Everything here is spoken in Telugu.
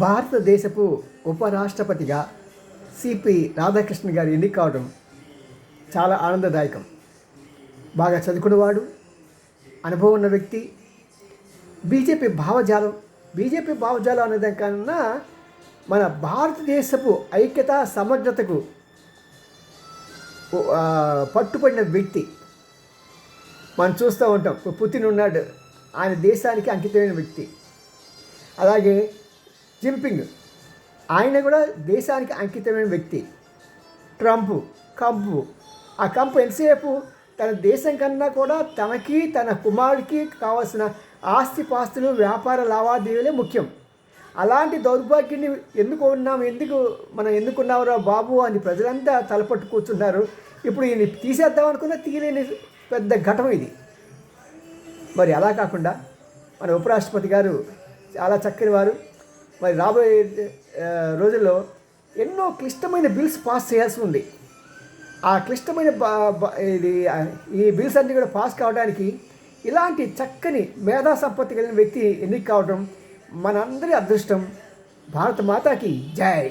భారతదేశపు ఉపరాష్ట్రపతిగా సిపి రాధాకృష్ణ గారు ఎన్నిక కావడం చాలా ఆనందదాయకం. బాగా చదువుకున్నవాడు, అనుభవం ఉన్న వ్యక్తి. బీజేపీ భావజాలం అనేదానికన్నా మన భారతదేశపు ఐక్యత సమగ్రతకు పట్టుబడిన వ్యక్తి. మనం చూస్తూ ఉంటాం. పుతిన్ ఉన్నాడు, ఆయన దేశానికి అంకితమైన వ్యక్తి. అలాగే జింపింగ్, ఆయన కూడా దేశానికి అంకితమైన వ్యక్తి. ట్రంప్ ఆ కంపు ఎంతసేపు తన దేశం కన్నా కూడా తనకి తన కుమారుడికి కావాల్సిన ఆస్తిపాస్తులు వ్యాపార లావాదేవీలే ముఖ్యం. అలాంటి దౌర్భాగ్యాన్ని మనం ఎందుకున్నావురా బాబు అని ప్రజలంతా తలపట్టు కూర్చున్నారు. ఇప్పుడు ఈయన తీసేద్దాం అనుకున్నా తీయలేని పెద్ద ఘటన ఇది. మరి అలా కాకుండా మన ఉపరాష్ట్రపతి గారు చాలా చక్కని వారు. మరి రాబోయే రోజుల్లో ఎన్నో క్లిష్టమైన బిల్స్ పాస్ చేయాల్సి ఉంది. ఆ క్లిష్టమైన ఈ బిల్స్ అన్నీ కూడా పాస్ కావడానికి ఇలాంటి చక్కని మేధా సంపత్తి కలిగిన వ్యక్తి ఎన్నిక కావడం మనందరి అదృష్టం. భారత మాతాకి జై.